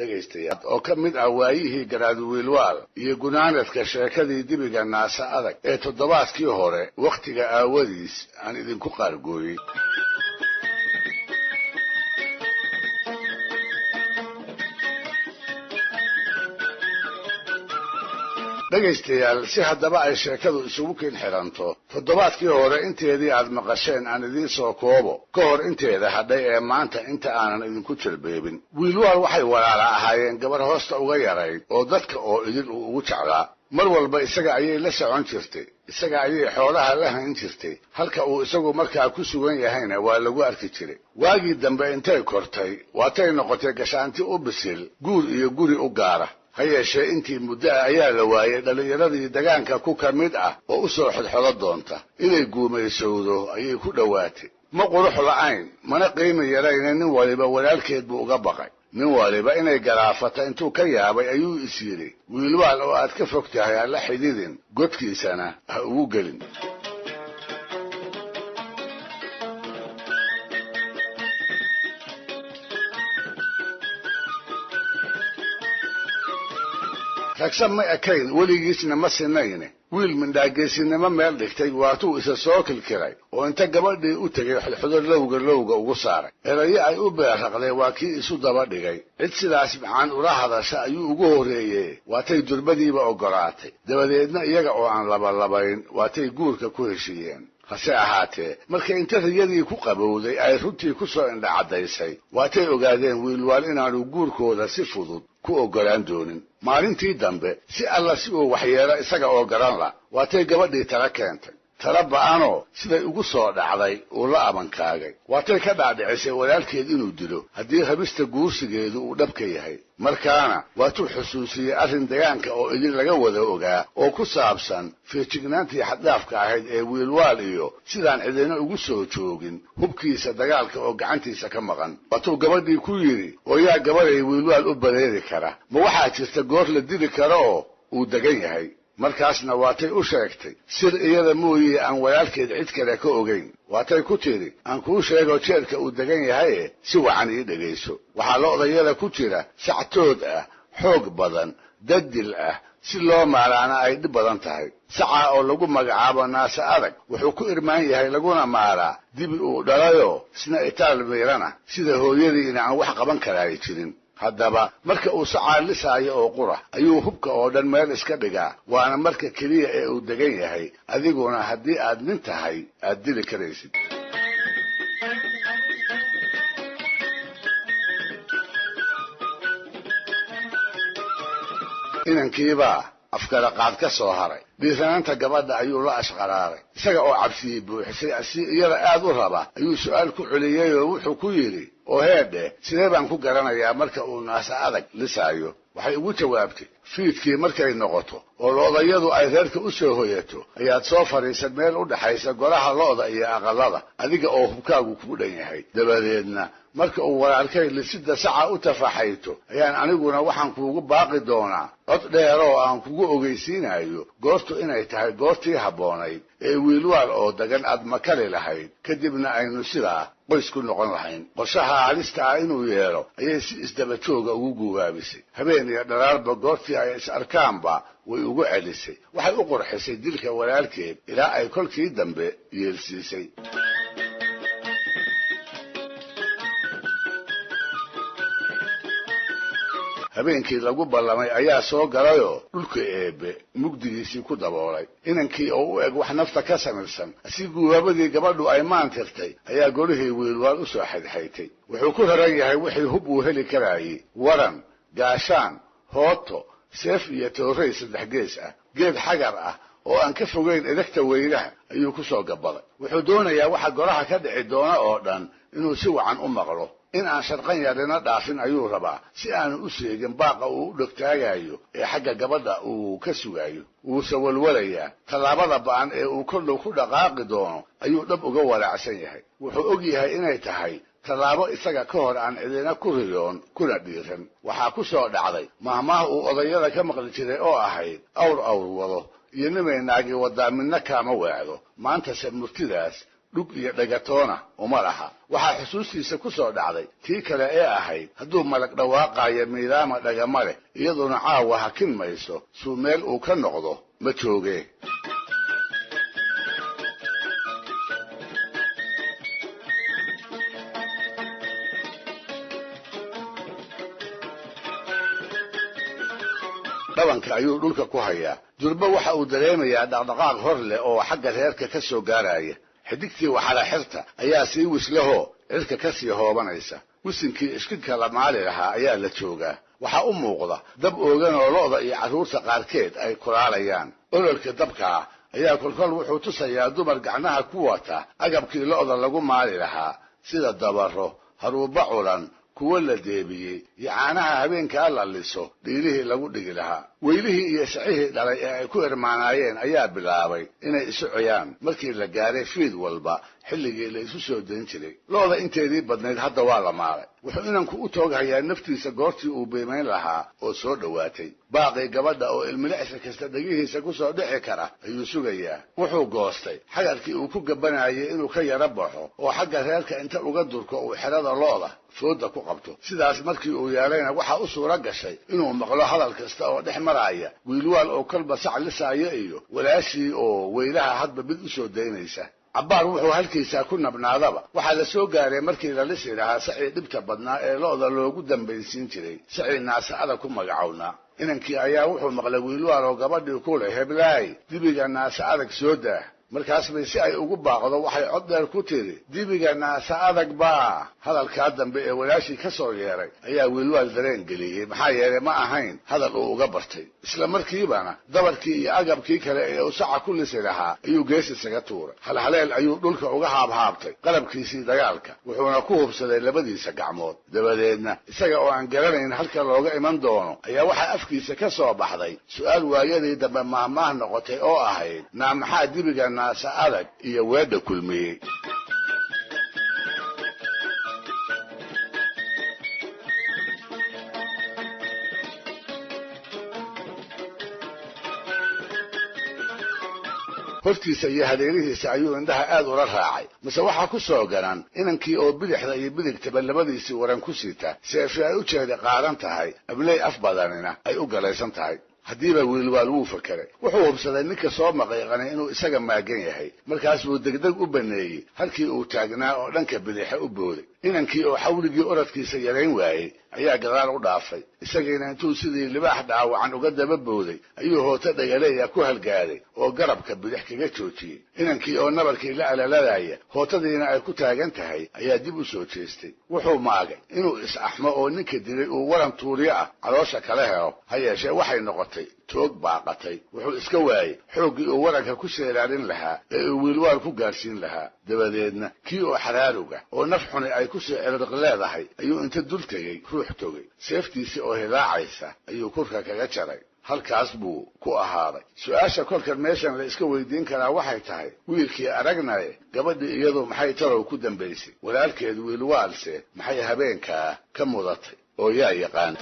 dhegaystayaal oo ka mid ah waayihii garaad wiilwaal iyo gunaanadka sheekadii dibiga naasa adag ee toddobaadkii hore wakhtiga aawadiis aan idinku qaargooyey. dhegaystayaal si haddaba ay sheekadu isugu kin xiranto toddobaadkii hore inteedii aad maqasheen aan idiin soo koobo ka hor inteeda hadhay ee maanta inta aanan idinku jalbeebin. wiilwaal waxay walaala ahaayeen gabar hoosta uga yarayd oo dadka oo idin uu ugu jeclaa. mar walba isaga ayay la socon jirtay, isaga ayay xoolaha la hayn jirtay, halka uu isagu markaa ku sugan yahayna waa lagu arki jiray. waagii dambe intay kortay waatay noqotay gashaanti u bisil guur iyo guri u gaara. ha yeeshee intii muddo ah ayaa la waayey dhallinyaradii degaanka ku ka mid ah oo u soo xodxodo doonta inay guumaysowdo ayay ku dhowaatay. ma qurux la'ayn mana qiimi yarayna nin waliba walaalkeed buu uga baqay. nin waliba inay garaafata intuu ka yaabay ayuu is yidhi wiilwaal oo aad ka fog tahay ha la xididin godkiisana ha ugu gelin. ragsan ma ekayn weligiisna ma sinayne wiil mindhaageesinimo meel dhigtay waatuu isa soo kilkiray oo inta gabadhii u tegay xodxodo lowga ugu saaray. erayo ay u beerraqdeen waa kii isu daba dhigay. cid sidaas macaan ula hadasha ayuu ugu horreeyey waatay durbadiiba oggolaatay. dabadeedna iyaga oo aan labalabayn waatay guurka ku heshiiyeen. hase ahaatee markay inta riyadii ku qabowday ay runtii ku soo indhacaddaysay waatay ogaadeen wiilwaal inaanu guurkooda si fudud ku oggolaan doonin. maalintii dambe si alla si uu waxyeelo isaga oo garan la waatay gabadhii tala keentay. tala ba'anoo siday ugu soo dhacday uu la abankaagay. waatay ka dhaadhicisay walaalkeed inuu dilo haddii rabista guursigeedu uu dhabka yahay. markaana waatuu xusuusiyey arrin degaanka oo idin laga wada ogaa oo ku saabsan feejignaantii xaddhaafka ahayd ee wiilwaal iyo sidaan cidina ugu soo joogin hubkiisa dagaalka oo gacantiisa ka maqan. waatuu gabadhii ku yidhi oo yaa gabaday wiilwaal u bareeri kara, ma waxaa jirta goor la dili karo oo uu degan yahay. markaasna waatay u sheegtay sir iyada mooyee aan walaalkeed cid kale ka ogayn. waatay ku tidhi aan kuu sheego jeerka uu degan yahaye si wacan ii dhegayso. waxaa lo'dayada ku jira sactood ah xoog badan dadil ah si loo maalaana ay dhib badan tahay. sacaa oo lagu magacaabo naasa adag wuxuu ku irmaan yahay laguna maalaa dibi uu dhalayoo isna itaal miirana sida hooyadiina aan wax qaban karaay jirin. haddaba marka uu sacaa lisaayo oo qura ayuu hubka oo dhan meel iska dhigaa. waana marka keliya ee uu degan yahay. adiguna haddii aad nin tahay aad dili karaysid. inankiibaa afkala qaad ka soo haray. dhiiranaanta gabadha ayuu la ashqaraaray. isaga oo cabsiyey buuxisay si iyada aad u raba ayuu su'aal ku celiyey oo wuxuu ku yidhi oo heedhe sidee baan ku garanayaa marka uu naasa adag lisaayo. waxay ugu jawaabtay fiidkii markay noqoto oo lo'dayadu ay reerka u soo hoyato ayaad soo fadhiisan meel u dhaxaysa golaha lo'da iyo aqallada adiga oo hubkaagu kugu dhan yahay. dabadeedna marka uu walaalkay lisidda saca u tafaxayto ayaan aniguna waxaan kuugu baaqi doonaa cod dheer oo aan kugu ogeysiinayo goortu inay tahay goortii habboonayd ee wiilwaal oo degan aad makali lahayd. kadibna aynu sidaa qoys ku noqon lahayn. qorshaha halista ah inuu yeelo ayay si isdaba jooga ugu guubaabisay. habeen iyo dhalaarba goortii ay is arkaanba way ugu celisay. waxay u qurxisay dilka walaalkeed ilaa ay kolkii dambe yeelsiisay. habeenkii lagu ballamay ayaa soo galayoo dhulka eebbe mugdigiisii ku daboolay. inankii oo u eg wax nafta ka samirsan si guubaabadii gabadhu ay maantirtay ayaa golihii wiilwaal u soo xadxaytay. wuxuu ku raran yahay wixii hub uu heli karaayey: waran, gaashaan, hooto, seef iyo toorey 3 gees ah. geed xagar ah oo aan ka fogayn edagta weynaha ayuu ku soo gabaday. wuxuu doonayaa waxa golaha ka dhici doona oo dhan inuu si wacan u maqlo. in aan sharqan yarina dhaafin ayuu rabaa si aanu u sheegin baaqa uu u dhogtaagayo ee xagga gabadha uu ka sugayo. wuuse walwalayaa tallaabada ba'an ee uu koldhow ku dhaqaaqi doono ayuu dhab uga walaacsan yahay. wuxuu og yahay inay tahay tallaabo isaga ka hor aan cidina ku riyoon kuna dhiiran. waxaa ku soo dhacday mahmaah uu odayada ka maqli jiray oo ahayd awr wado iyo nimay naagi wadaa midna kaama weecdo. maantase murtidaas dhug iyo dhagatoona uma laha waxaa xusuustiisa ku soo dhacday tii kale ee ahayd hadduu malag dhawaaqayo miidaama dhagama leh iyaduna caawa hakin mayso suu meel uu ka noqdo ma jooge dhabanka ayuu dhulka ku hayaa durba waxa uu dareemayaa dhaqdhaqaaq hor leh oo xagga reerka ka soo gaaraya xidigtii waxala xirta ayaa sii wislahoo cirka ka sii hoobanaysa wisinkii ishkinka la maali lahaa ayaa la joogaa waxaa u muuqda dab oogan oo lo'da iyo carruurta qaarkeed ay kulaalayaan ololka dabkaa ayaa kolkol wuxuu tusayaa dumar gacnaha ku wata agabkii lo'da lagu maali lahaa sida dabaro haruuba culan kuwa la deebiyey iyo caanaha habeenkaa la liso dhiilihii lagu dhigi lahaa weylihii iyo sacihii dhalay ee ay ku irmaanaayeen ayaa bilaabay inay isu coyaan markii la gaaray fiid walba xilligii la isu soo dayn jiray lo'da inteedii badnayd hadda waa la maalay wuxuu inanku u tooghayaa naftiisa goortii uu biimayn lahaa oo soo dhowaatay baaqii gabadha oo ilmilicsi kasta dhegihiisa ku soo dhici kara ayuu sugayaa wuxuu goostay xagarkii uu ku gabanayay inuu ka yara baxo oo xagga reerka inta uga durko uu xerada lo'da fooda ku qabto sidaas markii uu yeelayna waxaa u suura gashay inuu maqlo hadal kasta oo dhex maraya wiilwaal oo kolba sac lisaayo iyo walaashii oo weylaha hadba mid u soo daynaysa cabbaar wuxuu halkiisaa ku nabnaadaba waxaa la soo gaaray markii la lisi lahaa sacii dhibta badnaa ee lo'da loogu dambaysiin jiray sacii naasa'ada ku magacownaa inankii ayaa wuxuu maqlay wiilwaal oo gabadhii ku leh heblaay dibiga naasa adag soo daah markaas bay si ay ugu baaqdo waxay cod dheer ku tiri dibiga naasa adag baa hadalkaa dambe ee walaashii ka soo yeeray ayaa wiilwaal dareen geliyey maxaa yeelay ma ahayn hadal uu uga bartay isla markiibana dabarkii iyo agabkii kale ee uu saca ku lisi lahaa ayuu gees isaga tuuray halhaleel ayuu dhulka uga haabhaabtay qalabkiisii dagaalka wuxuuna ku hubsaday labadiisa gacmood dabadeedna isaga oo aan garanayn halka looga iman doono ayaa waxaa afkiisa ka soo baxday su'aal waayadii dambe maahmaah noqotay oo ahayd naa maxaa dibiga naasa adag iyo weedha kulmiyey hortiisa iyo hadeerihiisa ayuu indhaha aad ula raacay mase waxaa ku soo garan inankii oo bidixda iyo bidigtaba labadiisii waran ku sita seefi ay u jeeda qaadan tahay abley af badanina ay u galaysan tahay haddiiba wiilwaal wuu fakeray wuxuu hubsaday ninka soo maqiiqanay inuu isaga maagan yahay markaas buu degdeg u baneeyey halkii uu taagnaa oo dhanka bidixa u booday inankii oo xawligii oradkiisa yarayn waayey ayaa gadaal u dhaafay isagiina intuu sidii libaax dhaawacan uga daba booday ayuu hoota dhagaleeya ku halgaaday oo garabka bidix kaga joojiyey inankii oo nabarkii la alaladaya hootadiina ay ku taagan tahay ayaa dib u soo jeestay wuxuu maagay inuu is-axmo oo ninka dilay uu waran tuuriyo ah caloosha kala helo ha yeeshee waxay noqotay toog baaqatay wuxuu iska waayey xooggii uu waranka ku seelaalin lahaa ee uu wiilwaal ku gaadhsiin lahaa dabadeedna kii oo xaraaruga oo naf xuni ay ku soo cirriq leedahay ayuu inta dul tegey ruux togay seeftiisii oo hilaacaysa ayuu kurka kaga jaray halkaas buu ku ahaaday su'aasha kolkan meeshan la iska weydiin karaa waxay tahay wiilkii aragnaye gabadhii iyadu maxay tarow ku dambaysay walaalkeed wiilwaalse maxay habeenkaa ka mudatay oo yaa yaqaan